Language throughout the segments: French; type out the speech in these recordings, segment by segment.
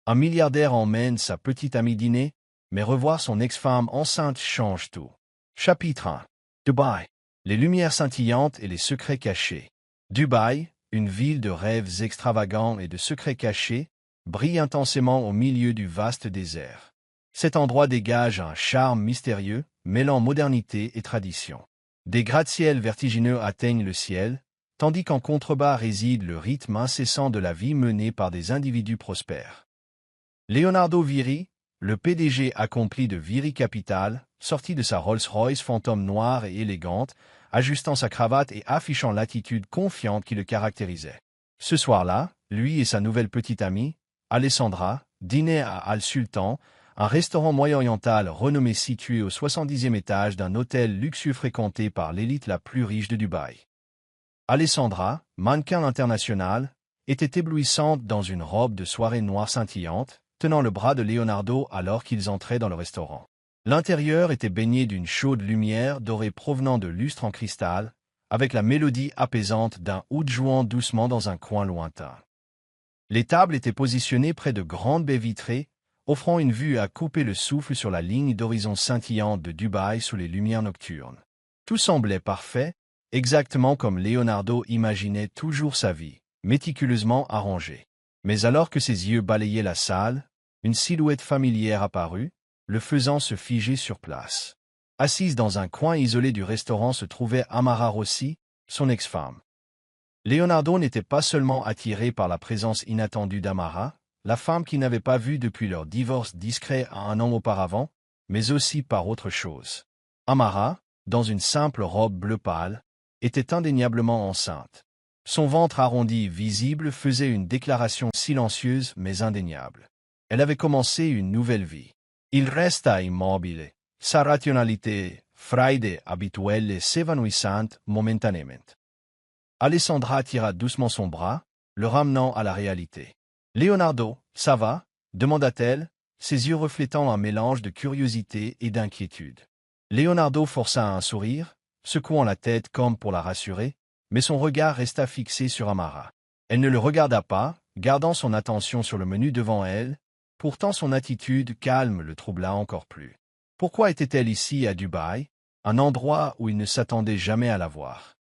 Un milliardaire emmène sa petite amie dîner, mais revoir son ex-femme enceinte change tout. Chapitre 1. Dubaï. Les lumières scintillantes et les secrets cachés. Dubaï, une ville de rêves extravagants et de secrets cachés, brille intensément au milieu du vaste désert. Cet endroit dégage un charme mystérieux, mêlant modernité et tradition. Des gratte-ciels vertigineux atteignent le ciel, tandis qu'en contrebas réside le rythme incessant de la vie menée par des individus prospères. Leonardo Viry, le PDG accompli de Viry Capital, sorti de sa Rolls-Royce fantôme noire et élégante, ajustant sa cravate et affichant l'attitude confiante qui le caractérisait. Ce soir-là, lui et sa nouvelle petite amie, Alessandra, dînaient à Al Sultan, un restaurant moyen-oriental renommé situé au 70e étage d'un hôtel luxueux fréquenté par l'élite la plus riche de Dubaï. Alessandra, mannequin international, était éblouissante dans une robe de soirée noire scintillante, tenant le bras de Leonardo alors qu'ils entraient dans le restaurant. L'intérieur était baigné d'une chaude lumière dorée provenant de lustres en cristal, avec la mélodie apaisante d'un oud jouant doucement dans un coin lointain. Les tables étaient positionnées près de grandes baies vitrées, offrant une vue à couper le souffle sur la ligne d'horizon scintillante de Dubaï sous les lumières nocturnes. Tout semblait parfait, exactement comme Leonardo imaginait toujours sa vie, méticuleusement arrangée. Mais alors que ses yeux balayaient la salle, une silhouette familière apparut, le faisant se figer sur place. Assise dans un coin isolé du restaurant se trouvait Amara Rossi, son ex-femme. Leonardo n'était pas seulement attiré par la présence inattendue d'Amara, la femme qu'il n'avait pas vue depuis leur divorce discret à un an auparavant, mais aussi par autre chose. Amara, dans une simple robe bleu pâle, était indéniablement enceinte. Son ventre arrondi visible faisait une déclaration silencieuse mais indéniable. Elle avait commencé une nouvelle vie. Il resta immobile, sa rationalité, froide habituelle s'évanouissant momentanément. Alessandra tira doucement son bras, le ramenant à la réalité. « Leonardo, ça va ?» demanda-t-elle, ses yeux reflétant un mélange de curiosité et d'inquiétude. Leonardo força un sourire, secouant la tête comme pour la rassurer, mais son regard resta fixé sur Amara. Elle ne le regarda pas, gardant son attention sur le menu devant elle, pourtant son attitude calme le troubla encore plus. Pourquoi était-elle ici à Dubaï, un endroit où il ne s'attendait jamais à la voir?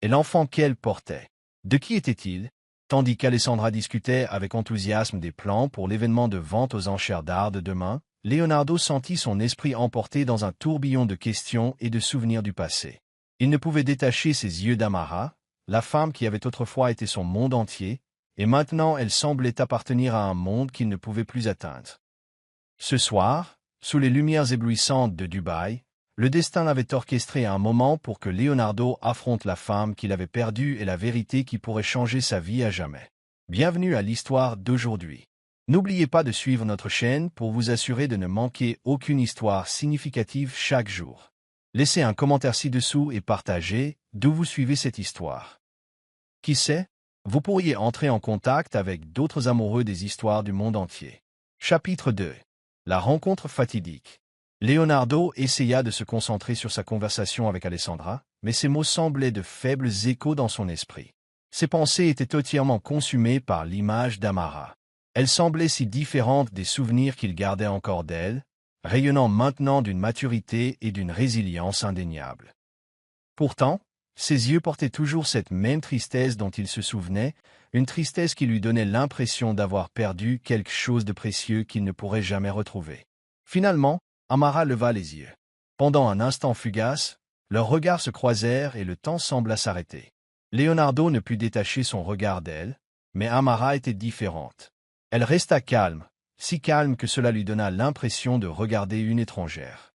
Et l'enfant qu'elle portait, de qui était-il? Tandis qu'Alessandra discutait avec enthousiasme des plans pour l'événement de vente aux enchères d'art de demain, Leonardo sentit son esprit emporté dans un tourbillon de questions et de souvenirs du passé. Il ne pouvait détacher ses yeux d'Amara, la femme qui avait autrefois été son monde entier, et maintenant elle semblait appartenir à un monde qu'il ne pouvait plus atteindre. Ce soir, sous les lumières éblouissantes de Dubaï, le destin avait orchestré un moment pour que Leonardo affronte la femme qu'il avait perdue et la vérité qui pourrait changer sa vie à jamais. Bienvenue à l'histoire d'aujourd'hui. N'oubliez pas de suivre notre chaîne pour vous assurer de ne manquer aucune histoire significative chaque jour. Laissez un commentaire ci-dessous et partagez d'où vous suivez cette histoire. Qui sait, vous pourriez entrer en contact avec d'autres amoureux des histoires du monde entier. Chapitre 2. La rencontre fatidique. Leonardo essaya de se concentrer sur sa conversation avec Alessandra, mais ses mots semblaient de faibles échos dans son esprit. Ses pensées étaient entièrement consumées par l'image d'Amara. Elle semblait si différente des souvenirs qu'il gardait encore d'elle, rayonnant maintenant d'une maturité et d'une résilience indéniables. Pourtant, ses yeux portaient toujours cette même tristesse dont il se souvenait, une tristesse qui lui donnait l'impression d'avoir perdu quelque chose de précieux qu'il ne pourrait jamais retrouver. Finalement, Amara leva les yeux. Pendant un instant fugace, leurs regards se croisèrent et le temps sembla s'arrêter. Leonardo ne put détacher son regard d'elle, mais Amara était différente. Elle resta calme, si calme que cela lui donna l'impression de regarder une étrangère.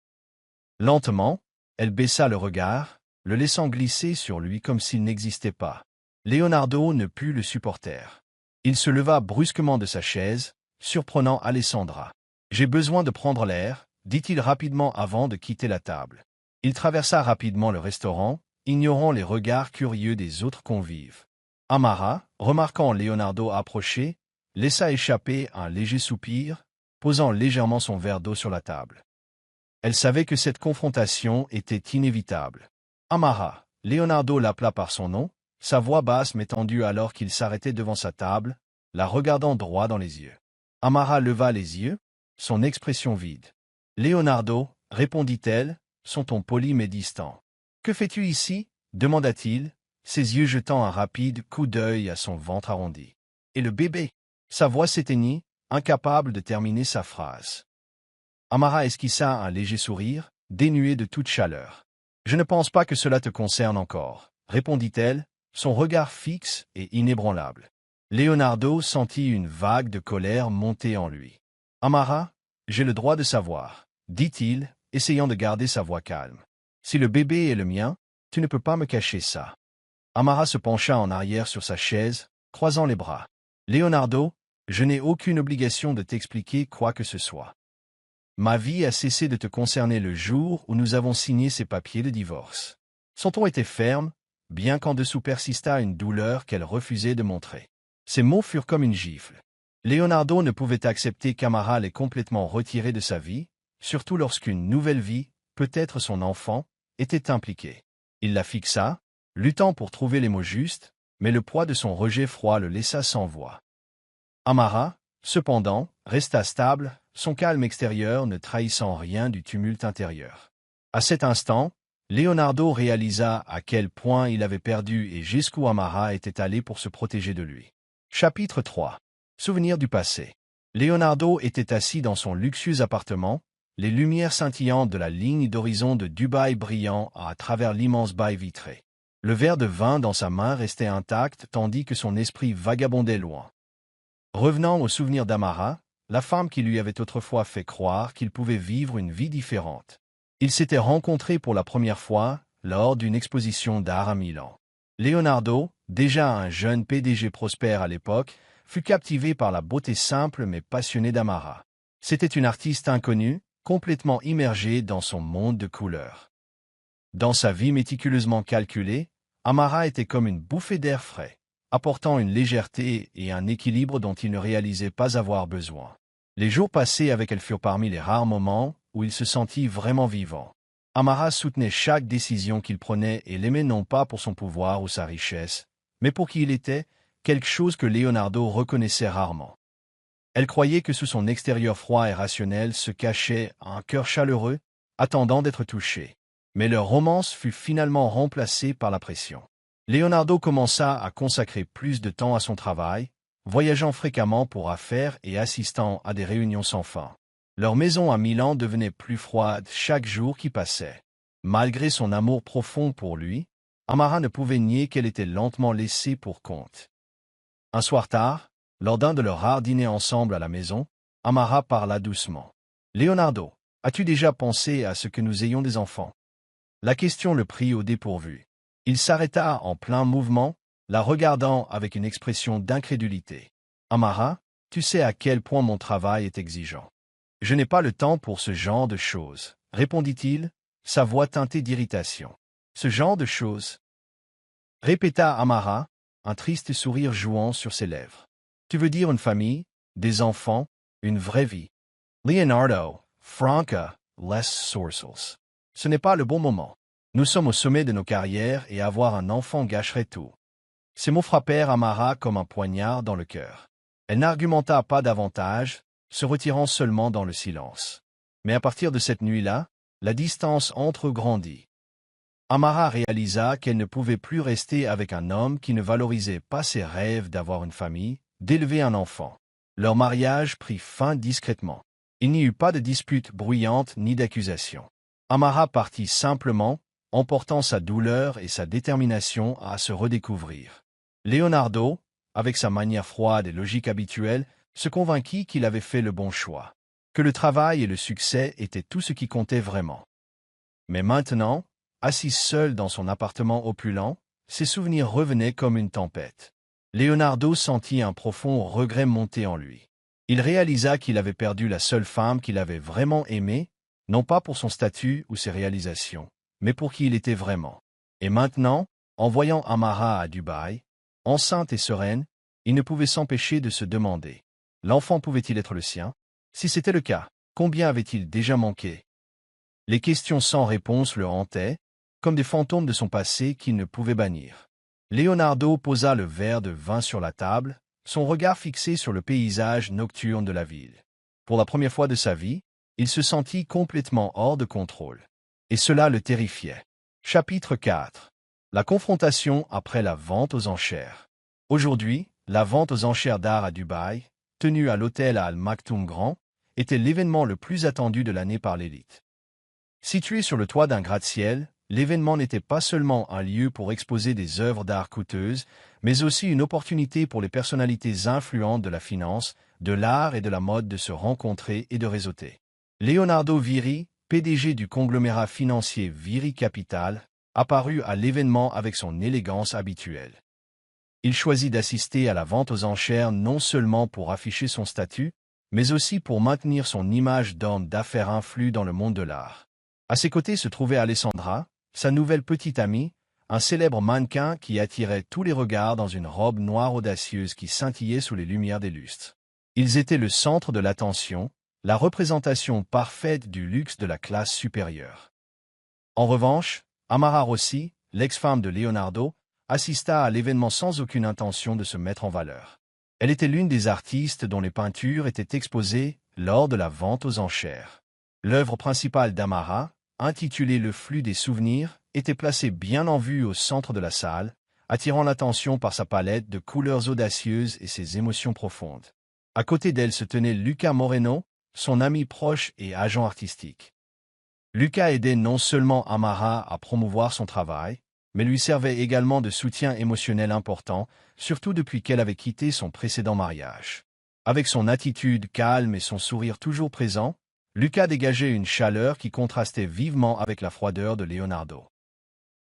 Lentement, elle baissa le regard, le laissant glisser sur lui comme s'il n'existait pas. Leonardo ne put le supporter. Il se leva brusquement de sa chaise, surprenant Alessandra. « J'ai besoin de prendre l'air », dit-il rapidement avant de quitter la table. Il traversa rapidement le restaurant, ignorant les regards curieux des autres convives. Amara, remarquant Leonardo approcher, laissa échapper un léger soupir, posant légèrement son verre d'eau sur la table. Elle savait que cette confrontation était inévitable. « Amara », Leonardo l'appela par son nom, sa voix basse mais tendue alors qu'il s'arrêtait devant sa table, la regardant droit dans les yeux. Amara leva les yeux, son expression vide. Leonardo, répondit-elle, son ton poli mais distant. Que fais-tu ici? Demanda-t-il, ses yeux jetant un rapide coup d'œil à son ventre arrondi. Et le bébé? Sa voix s'éteignit, incapable de terminer sa phrase. Amara esquissa un léger sourire, dénué de toute chaleur. Je ne pense pas que cela te concerne encore, répondit-elle, son regard fixe et inébranlable. Leonardo sentit une vague de colère monter en lui. Amara, j'ai le droit de savoir, dit-il, essayant de garder sa voix calme. Si le bébé est le mien, tu ne peux pas me cacher ça. Amara se pencha en arrière sur sa chaise, croisant les bras. Leonardo, je n'ai aucune obligation de t'expliquer quoi que ce soit. Ma vie a cessé de te concerner le jour où nous avons signé ces papiers de divorce. Son ton était ferme, bien qu'en dessous persistât une douleur qu'elle refusait de montrer. Ses mots furent comme une gifle. Leonardo ne pouvait accepter qu'Amara l'ait complètement retiré de sa vie, surtout lorsqu'une nouvelle vie, peut-être son enfant, était impliquée. Il la fixa, luttant pour trouver les mots justes, mais le poids de son rejet froid le laissa sans voix. Amara, cependant, resta stable, son calme extérieur ne trahissant rien du tumulte intérieur. À cet instant, Leonardo réalisa à quel point il avait perdu et jusqu'où Amara était allé pour se protéger de lui. Chapitre 3. Souvenir du passé. Leonardo était assis dans son luxueux appartement, les lumières scintillantes de la ligne d'horizon de Dubaï brillant à travers l'immense baie vitrée. Le verre de vin dans sa main restait intact tandis que son esprit vagabondait loin. Revenant au souvenir d'Amara, la femme qui lui avait autrefois fait croire qu'il pouvait vivre une vie différente. Ils s'étaient rencontrés pour la première fois lors d'une exposition d'art à Milan. Leonardo, déjà un jeune PDG prospère à l'époque, fut captivé par la beauté simple mais passionnée d'Amara. C'était une artiste inconnue, complètement immergée dans son monde de couleurs. Dans sa vie méticuleusement calculée, Amara était comme une bouffée d'air frais, apportant une légèreté et un équilibre dont il ne réalisait pas avoir besoin. Les jours passés avec elle furent parmi les rares moments où il se sentit vraiment vivant. Amara soutenait chaque décision qu'il prenait et l'aimait non pas pour son pouvoir ou sa richesse, mais pour qui il était, quelque chose que Leonardo reconnaissait rarement. Elle croyait que sous son extérieur froid et rationnel se cachait un cœur chaleureux, attendant d'être touché. Mais leur romance fut finalement remplacée par la pression. Leonardo commença à consacrer plus de temps à son travail, voyageant fréquemment pour affaires et assistant à des réunions sans fin. Leur maison à Milan devenait plus froide chaque jour qui passait. Malgré son amour profond pour lui, Amara ne pouvait nier qu'elle était lentement laissée pour compte. Un soir tard, lors d'un de leurs rares dîners ensemble à la maison, Amara parla doucement. « Leonardo, as-tu déjà pensé à ce que nous ayons des enfants ?» La question le prit au dépourvu. Il s'arrêta en plein mouvement, la regardant avec une expression d'incrédulité. « Amara, tu sais à quel point mon travail est exigeant. Je n'ai pas le temps pour ce genre de choses, répondit-il, sa voix teintée d'irritation. Ce genre de choses, répéta Amara, un triste sourire jouant sur ses lèvres. Tu veux dire une famille, des enfants, une vraie vie. Leonardo, Franca, les sourcils. Ce n'est pas le bon moment. Nous sommes au sommet de nos carrières et avoir un enfant gâcherait tout. Ces mots frappèrent Amara comme un poignard dans le cœur. Elle n'argumenta pas davantage, se retirant seulement dans le silence. Mais à partir de cette nuit-là, la distance entre eux grandit. Amara réalisa qu'elle ne pouvait plus rester avec un homme qui ne valorisait pas ses rêves d'avoir une famille, d'élever un enfant. Leur mariage prit fin discrètement. Il n'y eut pas de dispute bruyante ni d'accusation. Amara partit simplement, emportant sa douleur et sa détermination à se redécouvrir. Leonardo, avec sa manière froide et logique habituelle, se convainquit qu'il avait fait le bon choix, que le travail et le succès étaient tout ce qui comptait vraiment. Mais maintenant, assis seul dans son appartement opulent, ses souvenirs revenaient comme une tempête. Leonardo sentit un profond regret monter en lui. Il réalisa qu'il avait perdu la seule femme qu'il avait vraiment aimée, non pas pour son statut ou ses réalisations, mais pour qui il était vraiment. Et maintenant, en voyant Amara à Dubaï, enceinte et sereine, il ne pouvait s'empêcher de se demander: l'enfant pouvait-il être le sien? Si c'était le cas, combien avait-il déjà manqué? Les questions sans réponse le hantaient, comme des fantômes de son passé qu'il ne pouvait bannir. Leonardo posa le verre de vin sur la table, son regard fixé sur le paysage nocturne de la ville. Pour la première fois de sa vie, il se sentit complètement hors de contrôle. Et cela le terrifiait. Chapitre 4. La confrontation après la vente aux enchères. Aujourd'hui, la vente aux enchères d'art à Dubaï, tenue à l'hôtel Al Maktoum Grand, était l'événement le plus attendu de l'année par l'élite. Situé sur le toit d'un gratte-ciel, l'événement n'était pas seulement un lieu pour exposer des œuvres d'art coûteuses, mais aussi une opportunité pour les personnalités influentes de la finance, de l'art et de la mode de se rencontrer et de réseauter. Leonardo Vieri, PDG du conglomérat financier Vieri Capital, apparut à l'événement avec son élégance habituelle. Il choisit d'assister à la vente aux enchères non seulement pour afficher son statut, mais aussi pour maintenir son image d'homme d'affaires influent dans le monde de l'art. À ses côtés se trouvait Alessandra, sa nouvelle petite amie, un célèbre mannequin qui attirait tous les regards dans une robe noire audacieuse qui scintillait sous les lumières des lustres. Ils étaient le centre de l'attention, la représentation parfaite du luxe de la classe supérieure. En revanche, Amara Rossi, l'ex-femme de Leonardo, assista à l'événement sans aucune intention de se mettre en valeur. Elle était l'une des artistes dont les peintures étaient exposées lors de la vente aux enchères. L'œuvre principale d'Amara, intitulée Le flux des souvenirs, était placée bien en vue au centre de la salle, attirant l'attention par sa palette de couleurs audacieuses et ses émotions profondes. À côté d'elle se tenait Luca Moreno, son ami proche et agent artistique. Luca aidait non seulement Amara à promouvoir son travail, mais lui servait également de soutien émotionnel important, surtout depuis qu'elle avait quitté son précédent mariage. Avec son attitude calme et son sourire toujours présent, Luca dégageait une chaleur qui contrastait vivement avec la froideur de Leonardo.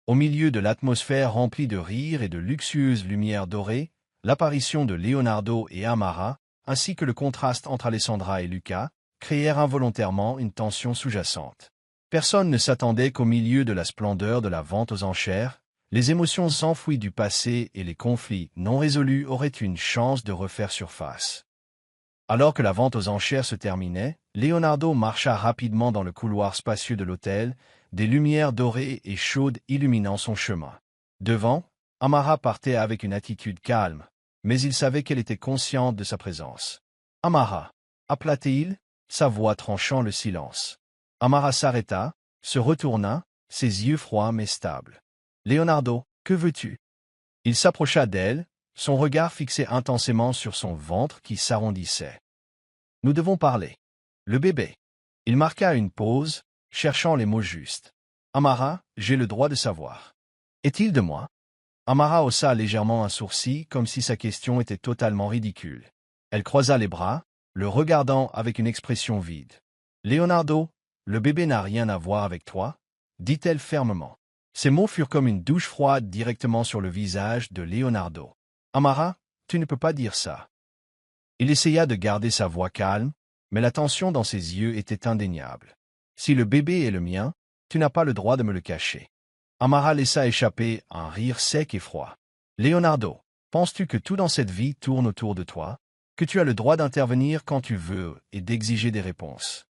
Au milieu de l'atmosphère remplie de rires et de luxueuses lumières dorées, l'apparition de Leonardo et Amara, ainsi que le contraste entre Alessandra et Luca, créèrent involontairement une tension sous-jacente. Personne ne s'attendait qu'au milieu de la splendeur de la vente aux enchères, les émotions enfouies du passé et les conflits non résolus auraient une chance de refaire surface. Alors que la vente aux enchères se terminait, Leonardo marcha rapidement dans le couloir spacieux de l'hôtel, des lumières dorées et chaudes illuminant son chemin. Devant, Amara partait avec une attitude calme, mais il savait qu'elle était consciente de sa présence. « Amara » appela-t-il, sa voix tranchant le silence. Amara s'arrêta, se retourna, ses yeux froids mais stables. « Leonardo, que veux-tu » Il s'approcha d'elle, son regard fixé intensément sur son ventre qui s'arrondissait. « Nous devons parler. » Le bébé. Il marqua une pause, cherchant les mots justes. « Amara, j'ai le droit de savoir. Est-il de moi » Amara haussa légèrement un sourcil comme si sa question était totalement ridicule. Elle croisa les bras, le regardant avec une expression vide. « Leonardo, le bébé n'a rien à voir avec toi » dit-elle fermement. Ces mots furent comme une douche froide directement sur le visage de Leonardo. « Amara, tu ne peux pas dire ça. » Il essaya de garder sa voix calme, mais la tension dans ses yeux était indéniable. « Si le bébé est le mien, tu n'as pas le droit de me le cacher. » Amara laissa échapper un rire sec et froid. « Leonardo, penses-tu que tout dans cette vie tourne autour de toi, que tu as le droit d'intervenir quand tu veux et d'exiger des réponses?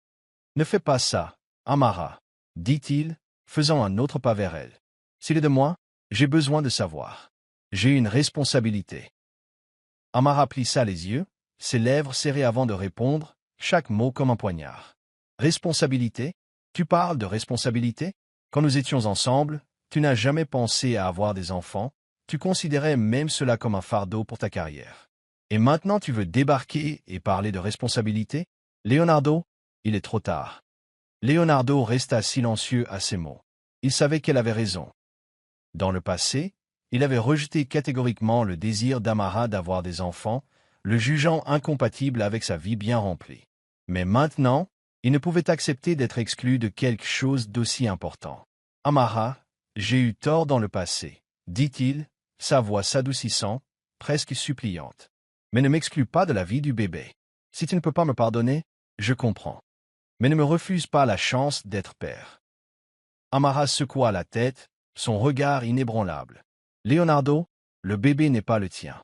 Ne fais pas ça, Amara, dit-il, faisant un autre pas vers elle. S'il est de moi, j'ai besoin de savoir. J'ai une responsabilité. » Amara plissa les yeux, ses lèvres serrées avant de répondre, chaque mot comme un poignard. « Responsabilité? Tu parles de responsabilité? Quand nous étions ensemble, tu n'as jamais pensé à avoir des enfants, tu considérais même cela comme un fardeau pour ta carrière. Et maintenant tu veux débarquer et parler de responsabilité? Leonardo, il est trop tard. » Leonardo resta silencieux à ces mots. Il savait qu'elle avait raison. Dans le passé, il avait rejeté catégoriquement le désir d'Amara d'avoir des enfants, le jugeant incompatible avec sa vie bien remplie. Mais maintenant, il ne pouvait accepter d'être exclu de quelque chose d'aussi important. « Amara, j'ai eu tort dans le passé, » dit-il, sa voix s'adoucissant, presque suppliante. « Mais ne m'exclus pas de la vie du bébé. Si tu ne peux pas me pardonner, je comprends. Mais ne me refuse pas la chance d'être père. » Amara secoua la tête, son regard inébranlable. « Leonardo, le bébé n'est pas le tien.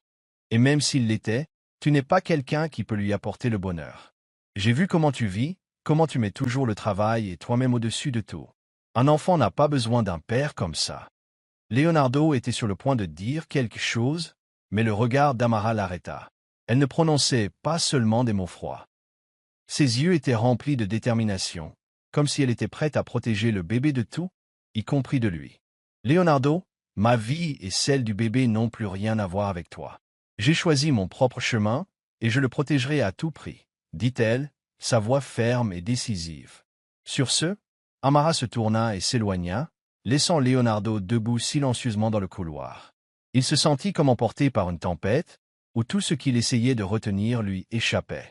Et même s'il l'était, tu n'es pas quelqu'un qui peut lui apporter le bonheur. J'ai vu comment tu vis, comment tu mets toujours le travail et toi-même au-dessus de tout. Un enfant n'a pas besoin d'un père comme ça. » Leonardo était sur le point de dire quelque chose, mais le regard d'Amara l'arrêta. Elle ne prononçait pas seulement des mots froids. Ses yeux étaient remplis de détermination, comme si elle était prête à protéger le bébé de tout, y compris de lui. Leonardo, ma vie et celle du bébé n'ont plus rien à voir avec toi. J'ai choisi mon propre chemin, et je le protégerai à tout prix, dit-elle, sa voix ferme et décisive. Sur ce, Amara se tourna et s'éloigna, laissant Leonardo debout silencieusement dans le couloir. Il se sentit comme emporté par une tempête, où tout ce qu'il essayait de retenir lui échappait.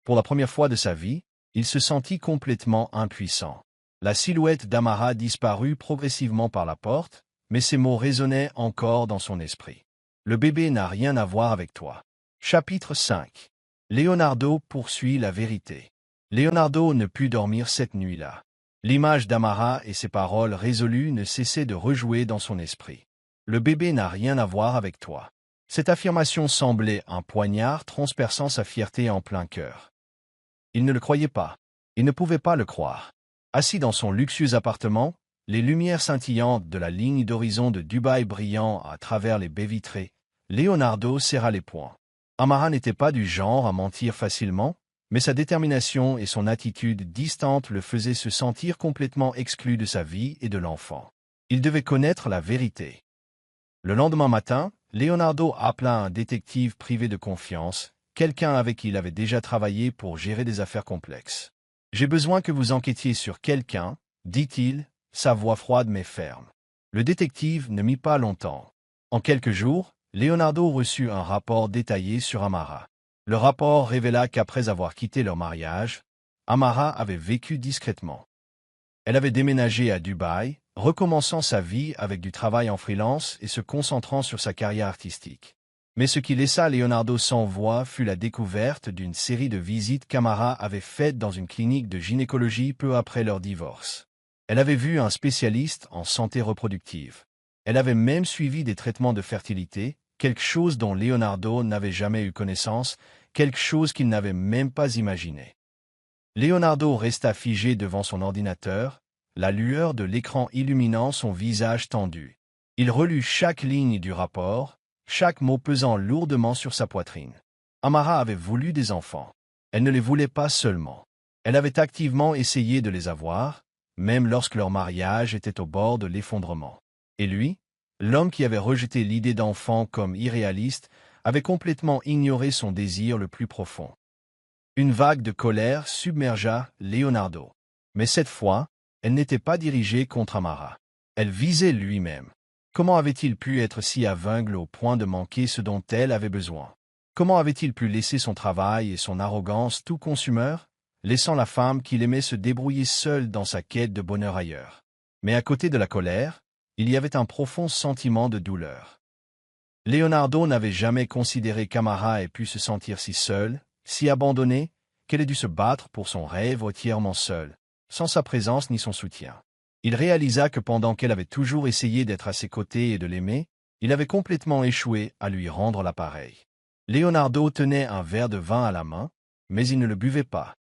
Pour la première fois de sa vie, il se sentit complètement impuissant. La silhouette d'Amara disparut progressivement par la porte, mais ces mots résonnaient encore dans son esprit. Le bébé n'a rien à voir avec toi. Chapitre 5. Leonardo poursuit la vérité. Leonardo ne put dormir cette nuit-là. L'image d'Amara et ses paroles résolues ne cessaient de rejouer dans son esprit. Le bébé n'a rien à voir avec toi. Cette affirmation semblait un poignard transperçant sa fierté en plein cœur. Il ne le croyait pas. Il ne pouvait pas le croire. Assis dans son luxueux appartement, les lumières scintillantes de la ligne d'horizon de Dubaï brillant à travers les baies vitrées, Leonardo serra les poings. Amara n'était pas du genre à mentir facilement, mais sa détermination et son attitude distante le faisaient se sentir complètement exclu de sa vie et de l'enfant. Il devait connaître la vérité. Le lendemain matin, Leonardo appela un détective privé de confiance, quelqu'un avec qui il avait déjà travaillé pour gérer des affaires complexes. « J'ai besoin que vous enquêtiez sur quelqu'un, » dit-il, sa voix froide mais ferme. Le détective ne mit pas longtemps. En quelques jours, Leonardo reçut un rapport détaillé sur Amara. Le rapport révéla qu'après avoir quitté leur mariage, Amara avait vécu discrètement. Elle avait déménagé à Dubaï, recommençant sa vie avec du travail en freelance et se concentrant sur sa carrière artistique. Mais ce qui laissa Leonardo sans voix fut la découverte d'une série de visites qu'Amara avait faites dans une clinique de gynécologie peu après leur divorce. Elle avait vu un spécialiste en santé reproductive. Elle avait même suivi des traitements de fertilité, quelque chose dont Leonardo n'avait jamais eu connaissance, quelque chose qu'il n'avait même pas imaginé. Leonardo resta figé devant son ordinateur, la lueur de l'écran illuminant son visage tendu. Il relut chaque ligne du rapport, chaque mot pesant lourdement sur sa poitrine. Amara avait voulu des enfants. Elle ne les voulait pas seulement. Elle avait activement essayé de les avoir, même lorsque leur mariage était au bord de l'effondrement. Et lui, l'homme qui avait rejeté l'idée d'enfant comme irréaliste, avait complètement ignoré son désir le plus profond. Une vague de colère submergea Leonardo. Mais cette fois, elle n'était pas dirigée contre Amara. Elle visait lui-même. Comment avait-il pu être si aveugle au point de manquer ce dont elle avait besoin? Comment avait-il pu laisser son travail et son arrogance tout consumeur, laissant la femme qu'il aimait se débrouiller seule dans sa quête de bonheur ailleurs? Mais à côté de la colère, il y avait un profond sentiment de douleur. Leonardo n'avait jamais considéré qu'Amara ait pu se sentir si seule, si abandonnée, qu'elle ait dû se battre pour son rêve entièrement seule, sans sa présence ni son soutien. Il réalisa que pendant qu'elle avait toujours essayé d'être à ses côtés et de l'aimer, il avait complètement échoué à lui rendre l'appareil. Leonardo tenait un verre de vin à la main, mais il ne le buvait pas.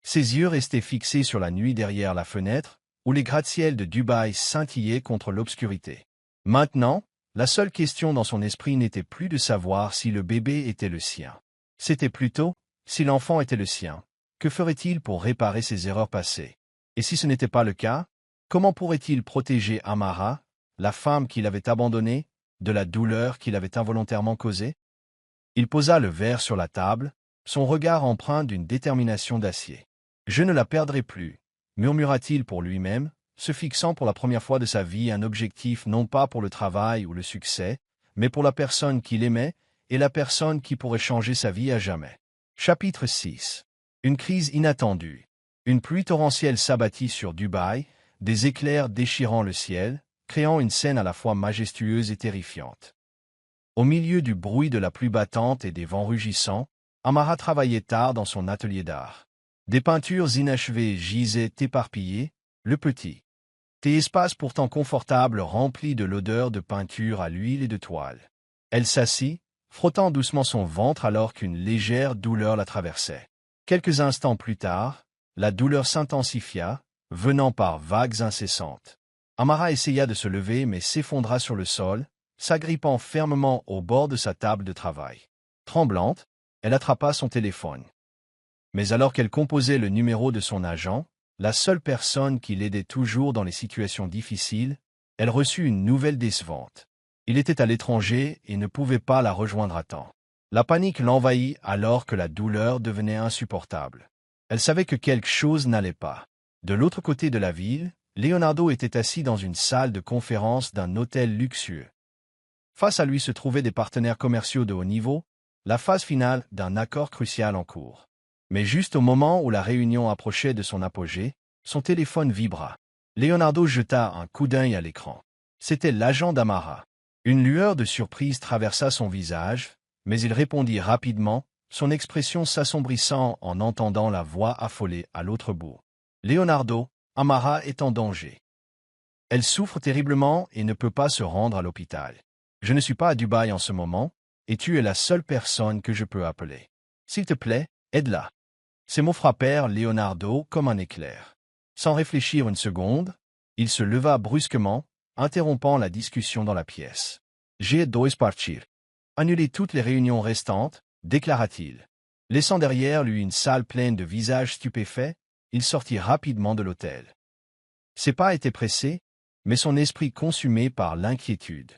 Ses yeux restaient fixés sur la nuit derrière la fenêtre, où les gratte-ciels de Dubaï scintillaient contre l'obscurité. Maintenant, la seule question dans son esprit n'était plus de savoir si le bébé était le sien. C'était plutôt, si l'enfant était le sien, que ferait-il pour réparer ses erreurs passées? Et si ce n'était pas le cas, comment pourrait-il protéger Amara, la femme qu'il avait abandonnée, de la douleur qu'il avait involontairement causée? Il posa le verre sur la table, son regard empreint d'une détermination d'acier. « Je ne la perdrai plus », murmura-t-il pour lui-même, se fixant pour la première fois de sa vie un objectif non pas pour le travail ou le succès, mais pour la personne qu'il aimait et la personne qui pourrait changer sa vie à jamais. Chapitre 6. Une crise inattendue. Une pluie torrentielle s'abattit sur Dubaï, des éclairs déchirant le ciel, créant une scène à la fois majestueuse et terrifiante. Au milieu du bruit de la pluie battante et des vents rugissants, Amara travaillait tard dans son atelier d'art. Des peintures inachevées gisaient éparpillées, le petit espace pourtant confortable rempli de l'odeur de peinture à l'huile et de toile. Elle s'assit, frottant doucement son ventre alors qu'une légère douleur la traversait. Quelques instants plus tard, la douleur s'intensifia, venant par vagues incessantes. Amara essaya de se lever mais s'effondra sur le sol, s'agrippant fermement au bord de sa table de travail. Tremblante, elle attrapa son téléphone. Mais alors qu'elle composait le numéro de son agent, la seule personne qui l'aidait toujours dans les situations difficiles, elle reçut une nouvelle décevante. Il était à l'étranger et ne pouvait pas la rejoindre à temps. La panique l'envahit alors que la douleur devenait insupportable. Elle savait que quelque chose n'allait pas. De l'autre côté de la ville, Leonardo était assis dans une salle de conférence d'un hôtel luxueux. Face à lui se trouvaient des partenaires commerciaux de haut niveau, la phase finale d'un accord crucial en cours. Mais juste au moment où la réunion approchait de son apogée, son téléphone vibra. Leonardo jeta un coup d'œil à l'écran. C'était l'agent d'Amara. Une lueur de surprise traversa son visage, mais il répondit rapidement, son expression s'assombrissant en entendant la voix affolée à l'autre bout. « Leonardo, Amara est en danger. Elle souffre terriblement et ne peut pas se rendre à l'hôpital. Je ne suis pas à Dubaï en ce moment, et tu es la seule personne que je peux appeler. S'il te plaît, aide-la. » Ces mots frappèrent Leonardo comme un éclair. Sans réfléchir une seconde, il se leva brusquement, interrompant la discussion dans la pièce. « J'ai dois partir. Annuler toutes les réunions restantes, déclara-t-il. Laissant derrière lui une salle pleine de visages stupéfaits, il sortit rapidement de l'hôtel. Ses pas étaient pressés, mais son esprit consumé par l'inquiétude.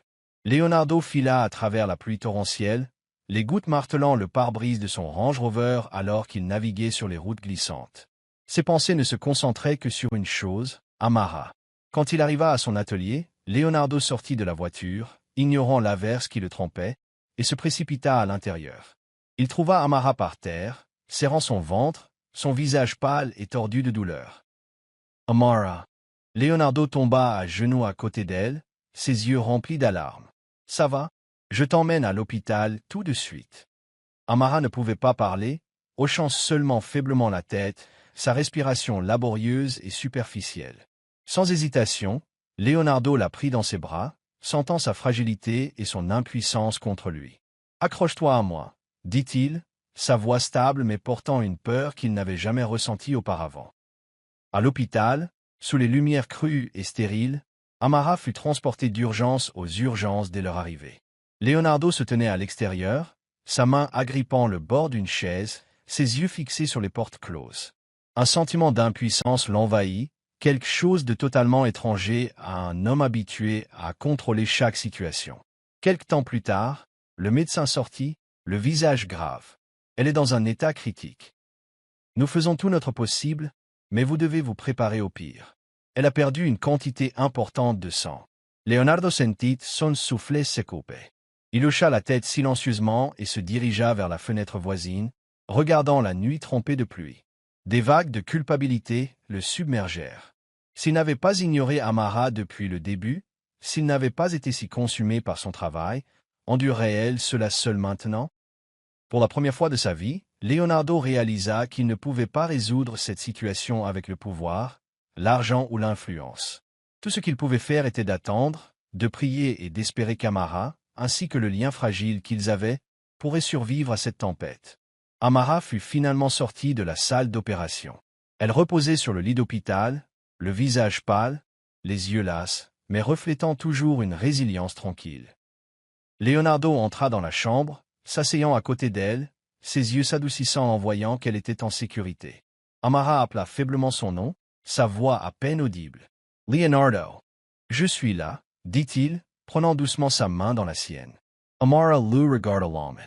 Leonardo fila à travers la pluie torrentielle, les gouttes martelant le pare-brise de son Range Rover alors qu'il naviguait sur les routes glissantes. Ses pensées ne se concentraient que sur une chose, Amara. Quand il arriva à son atelier, Leonardo sortit de la voiture, ignorant l'averse qui le trempait, et se précipita à l'intérieur. Il trouva Amara par terre, serrant son ventre, son visage pâle et tordu de douleur. « Amara !» Leonardo tomba à genoux à côté d'elle, ses yeux remplis d'alarme. « Ça va? Je t'emmène à l'hôpital tout de suite. » Amara ne pouvait pas parler, hochant seulement faiblement la tête, sa respiration laborieuse et superficielle. Sans hésitation, Leonardo la prit dans ses bras, sentant sa fragilité et son impuissance contre lui. « Accroche-toi à moi, » dit-il, sa voix stable mais portant une peur qu'il n'avait jamais ressentie auparavant. À l'hôpital, sous les lumières crues et stériles, Amara fut transportée d'urgence aux urgences dès leur arrivée. Leonardo se tenait à l'extérieur, sa main agrippant le bord d'une chaise, ses yeux fixés sur les portes closes. Un sentiment d'impuissance l'envahit, quelque chose de totalement étranger à un homme habitué à contrôler chaque situation. Quelque temps plus tard, le médecin sortit, le visage grave. « Elle est dans un état critique. Nous faisons tout notre possible, mais vous devez vous préparer au pire. Elle a perdu une quantité importante de sang. » Leonardo sentit son soufflet s'écouper. Il hocha la tête silencieusement et se dirigea vers la fenêtre voisine, regardant la nuit trempée de pluie. Des vagues de culpabilité le submergèrent. S'il n'avait pas ignoré Amara depuis le début, s'il n'avait pas été si consumé par son travail, endurerait-elle cela seule maintenant? Pour la première fois de sa vie, Leonardo réalisa qu'il ne pouvait pas résoudre cette situation avec le pouvoir, l'argent ou l'influence. Tout ce qu'il pouvait faire était d'attendre, de prier et d'espérer qu'Amara, ainsi que le lien fragile qu'ils avaient, pourrait survivre à cette tempête. Amara fut finalement sortie de la salle d'opération. Elle reposait sur le lit d'hôpital, le visage pâle, les yeux lasses, mais reflétant toujours une résilience tranquille. Leonardo entra dans la chambre, s'asseyant à côté d'elle, ses yeux s'adoucissant en voyant qu'elle était en sécurité. Amara appela faiblement son nom, sa voix à peine audible. « Leonardo. »« Je suis là, » dit-il, prenant doucement sa main dans la sienne. Amara le regarda l'homme.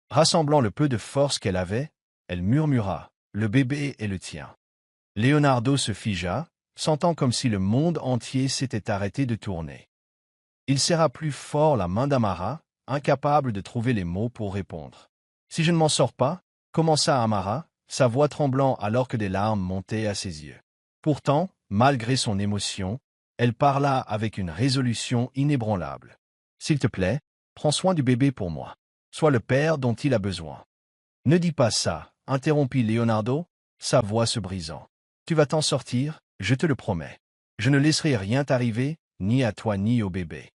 Rassemblant le peu de force qu'elle avait, elle murmura, « Le bébé est le tien. » Leonardo se figea, sentant comme si le monde entier s'était arrêté de tourner. Il serra plus fort la main d'Amara, incapable de trouver les mots pour répondre. « Si je ne m'en sors pas, » commença Amara, sa voix tremblant alors que des larmes montaient à ses yeux. Pourtant, malgré son émotion, elle parla avec une résolution inébranlable. « S'il te plaît, prends soin du bébé pour moi. Sois le père dont il a besoin. »« Ne dis pas ça, » interrompit Leonardo, sa voix se brisant. « Tu vas t'en sortir, je te le promets. Je ne laisserai rien t'arriver, ni à toi ni au bébé. »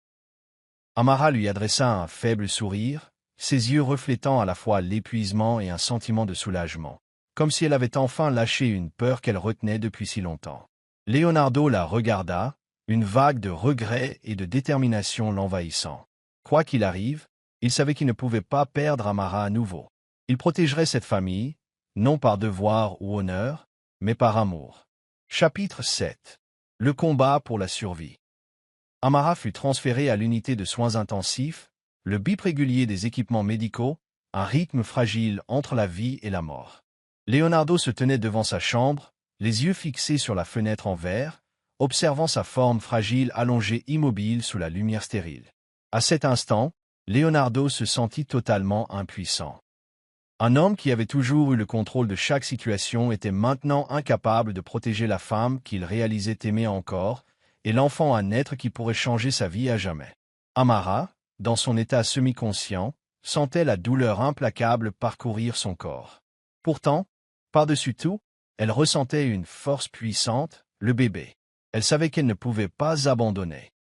Amara lui adressa un faible sourire, ses yeux reflétant à la fois l'épuisement et un sentiment de soulagement, comme si elle avait enfin lâché une peur qu'elle retenait depuis si longtemps. Leonardo la regarda, une vague de regret et de détermination l'envahissant. « Quoi qu'il arrive, Il savait qu'il ne pouvait pas perdre Amara à nouveau. Il protégerait cette famille, non par devoir ou honneur, mais par amour. Chapitre 7. Le combat pour la survie. Amara fut transféré à l'unité de soins intensifs, le bip régulier des équipements médicaux, un rythme fragile entre la vie et la mort. Leonardo se tenait devant sa chambre, les yeux fixés sur la fenêtre en verre, observant sa forme fragile allongée immobile sous la lumière stérile. À cet instant, Leonardo se sentit totalement impuissant. Un homme qui avait toujours eu le contrôle de chaque situation était maintenant incapable de protéger la femme qu'il réalisait aimer encore, et l'enfant à naître qui pourrait changer sa vie à jamais. Amara, dans son état semi-conscient, sentait la douleur implacable parcourir son corps. Pourtant, par-dessus tout, elle ressentait une force puissante, le bébé. Elle savait qu'elle ne pouvait pas abandonner.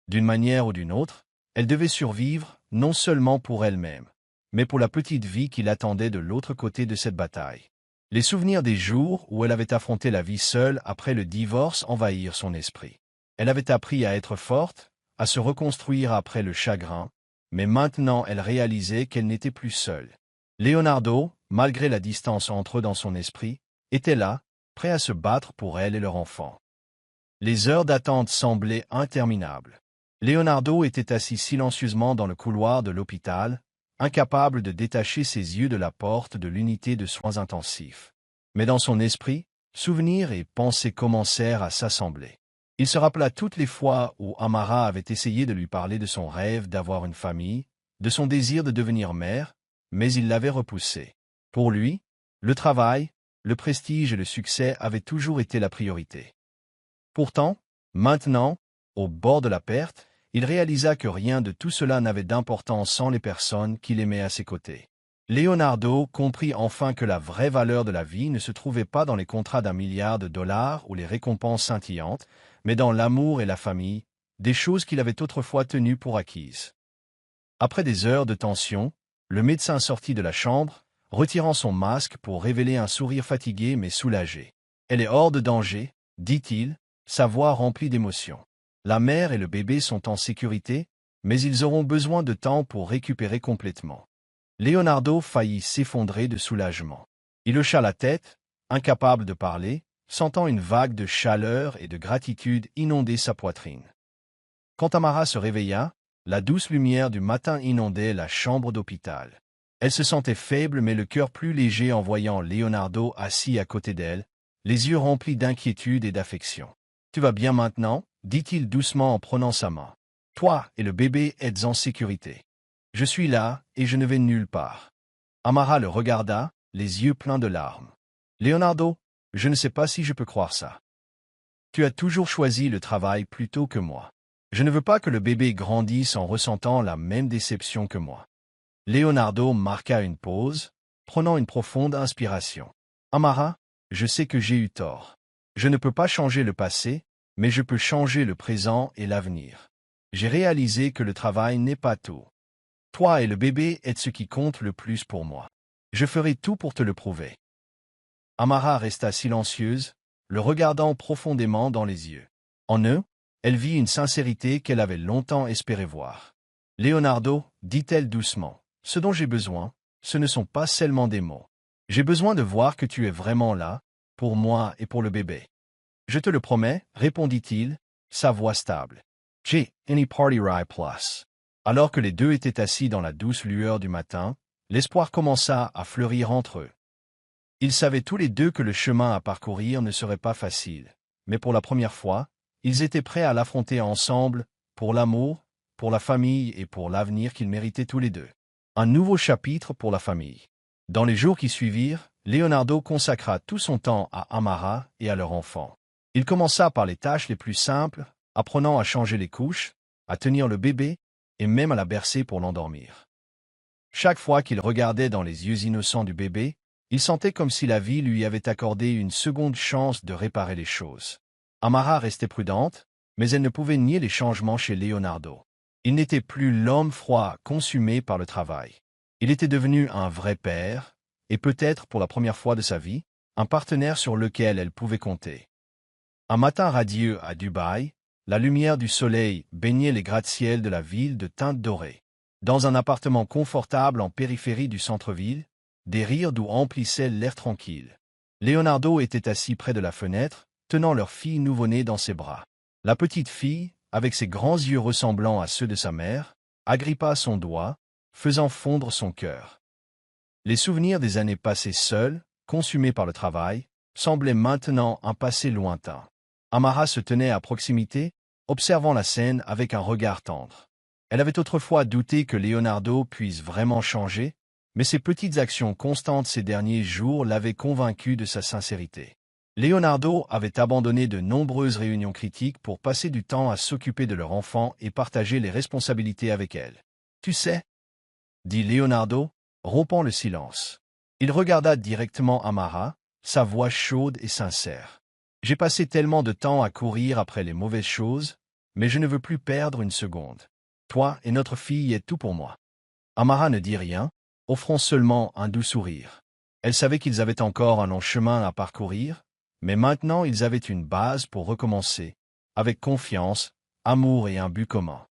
D'une manière ou d'une autre, elle devait survivre, non seulement pour elle-même, mais pour la petite vie qui l'attendait de l'autre côté de cette bataille. Les souvenirs des jours où elle avait affronté la vie seule après le divorce envahirent son esprit. Elle avait appris à être forte, à se reconstruire après le chagrin, mais maintenant elle réalisait qu'elle n'était plus seule. Leonardo, malgré la distance entre eux dans son esprit, était là, prêt à se battre pour elle et leur enfant. Les heures d'attente semblaient interminables. Leonardo était assis silencieusement dans le couloir de l'hôpital, incapable de détacher ses yeux de la porte de l'unité de soins intensifs. Mais dans son esprit, souvenirs et pensées commencèrent à s'assembler. Il se rappela toutes les fois où Amara avait essayé de lui parler de son rêve d'avoir une famille, de son désir de devenir mère, mais il l'avait repoussé. Pour lui, le travail, le prestige et le succès avaient toujours été la priorité. Pourtant, maintenant, au bord de la perte, il réalisa que rien de tout cela n'avait d'importance sans les personnes qu'il aimait à ses côtés. Leonardo comprit enfin que la vraie valeur de la vie ne se trouvait pas dans les contrats d'1 milliard de dollars ou les récompenses scintillantes, mais dans l'amour et la famille, des choses qu'il avait autrefois tenues pour acquises. Après des heures de tension, le médecin sortit de la chambre, retirant son masque pour révéler un sourire fatigué mais soulagé. « Elle est hors de danger, dit-il, sa voix remplie d'émotion. La mère et le bébé sont en sécurité, mais ils auront besoin de temps pour récupérer complètement. » Leonardo faillit s'effondrer de soulagement. Il hocha la tête, incapable de parler, sentant une vague de chaleur et de gratitude inonder sa poitrine. Quand Amara se réveilla, la douce lumière du matin inondait la chambre d'hôpital. Elle se sentait faible mais le cœur plus léger en voyant Leonardo assis à côté d'elle, les yeux remplis d'inquiétude et d'affection. « Tu vas bien maintenant ?» dit-il doucement en prenant sa main. « Toi et le bébé êtes en sécurité. Je suis là et je ne vais nulle part. » Amara le regarda, les yeux pleins de larmes. « Leonardo, je ne sais pas si je peux croire ça. Tu as toujours choisi le travail plutôt que moi. Je ne veux pas que le bébé grandisse en ressentant la même déception que moi. » Leonardo marqua une pause, prenant une profonde inspiration. « Amara, je sais que j'ai eu tort. Je ne peux pas changer le passé, mais je peux changer le présent et l'avenir. J'ai réalisé que le travail n'est pas tout. Toi et le bébé êtes ce qui compte le plus pour moi. Je ferai tout pour te le prouver. » Amara resta silencieuse, le regardant profondément dans les yeux. En eux, elle vit une sincérité qu'elle avait longtemps espéré voir. « Leonardo, dit-elle doucement, ce dont j'ai besoin, ce ne sont pas seulement des mots. J'ai besoin de voir que tu es vraiment là, pour moi et pour le bébé. »« Je te le promets, répondit-il, sa voix stable. « J'ai any party rye plus. » Alors que les deux étaient assis dans la douce lueur du matin, l'espoir commença à fleurir entre eux. Ils savaient tous les deux que le chemin à parcourir ne serait pas facile, mais pour la première fois, ils étaient prêts à l'affronter ensemble, pour l'amour, pour la famille et pour l'avenir qu'ils méritaient tous les deux. Un nouveau chapitre pour la famille. Dans les jours qui suivirent, Leonardo consacra tout son temps à Amara et à leur enfant. Il commença par les tâches les plus simples, apprenant à changer les couches, à tenir le bébé, et même à la bercer pour l'endormir. Chaque fois qu'il regardait dans les yeux innocents du bébé, il sentait comme si la vie lui avait accordé une seconde chance de réparer les choses. Amara restait prudente, mais elle ne pouvait nier les changements chez Leonardo. Il n'était plus l'homme froid consumé par le travail. Il était devenu un vrai père, et peut-être pour la première fois de sa vie, un partenaire sur lequel elle pouvait compter. Un matin radieux à Dubaï, la lumière du soleil baignait les gratte-ciels de la ville de teinte dorée. Dans un appartement confortable en périphérie du centre-ville, des rires doux emplissaient l'air tranquille. Leonardo était assis près de la fenêtre, tenant leur fille nouveau-née dans ses bras. La petite fille, avec ses grands yeux ressemblant à ceux de sa mère, agrippa son doigt, faisant fondre son cœur. Les souvenirs des années passées seules, consumées par le travail, semblaient maintenant un passé lointain. Amara se tenait à proximité, observant la scène avec un regard tendre. Elle avait autrefois douté que Leonardo puisse vraiment changer, mais ses petites actions constantes ces derniers jours l'avaient convaincu de sa sincérité. Leonardo avait abandonné de nombreuses réunions critiques pour passer du temps à s'occuper de leur enfant et partager les responsabilités avec elle. « Tu sais » dit Leonardo, rompant le silence. Il regarda directement Amara, sa voix chaude et sincère. « J'ai passé tellement de temps à courir après les mauvaises choses, mais je ne veux plus perdre une seconde. Toi et notre fille est tout pour moi. » Amara ne dit rien, offrant seulement un doux sourire. Elle savait qu'ils avaient encore un long chemin à parcourir, mais maintenant ils avaient une base pour recommencer, avec confiance, amour et un but commun.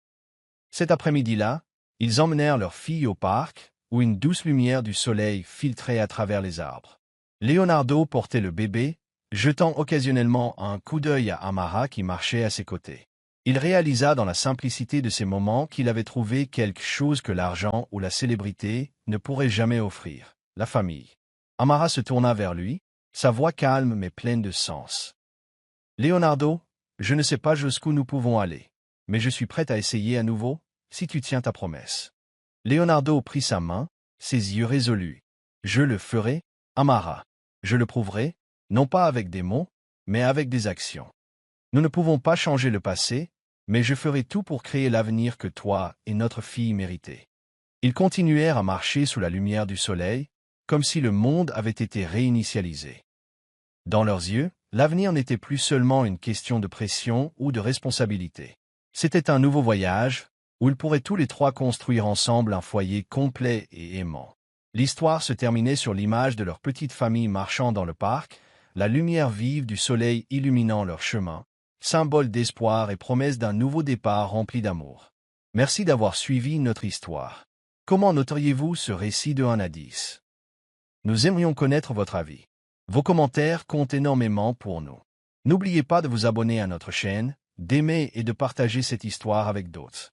Cet après-midi-là, ils emmenèrent leur fille au parc, où une douce lumière du soleil filtrait à travers les arbres. Leonardo portait le bébé, jetant occasionnellement un coup d'œil à Amara qui marchait à ses côtés. Il réalisa dans la simplicité de ces moments qu'il avait trouvé quelque chose que l'argent ou la célébrité ne pourraient jamais offrir, la famille. Amara se tourna vers lui, sa voix calme mais pleine de sens. « Leonardo, je ne sais pas jusqu'où nous pouvons aller, mais je suis prête à essayer à nouveau, si tu tiens ta promesse. » Leonardo prit sa main, ses yeux résolus. « Je le ferai, Amara. Je le prouverai, non pas avec des mots, mais avec des actions. Nous ne pouvons pas changer le passé, mais je ferai tout pour créer l'avenir que toi et notre fille méritaient. » Ils continuèrent à marcher sous la lumière du soleil, comme si le monde avait été réinitialisé. Dans leurs yeux, l'avenir n'était plus seulement une question de pression ou de responsabilité. C'était un nouveau voyage, où ils pourraient tous les trois construire ensemble un foyer complet et aimant. L'histoire se terminait sur l'image de leur petite famille marchant dans le parc, la lumière vive du soleil illuminant leur chemin, symbole d'espoir et promesse d'un nouveau départ rempli d'amour. Merci d'avoir suivi notre histoire. Comment noteriez-vous ce récit de 1 à 10? Nous aimerions connaître votre avis. Vos commentaires comptent énormément pour nous. N'oubliez pas de vous abonner à notre chaîne, d'aimer et de partager cette histoire avec d'autres.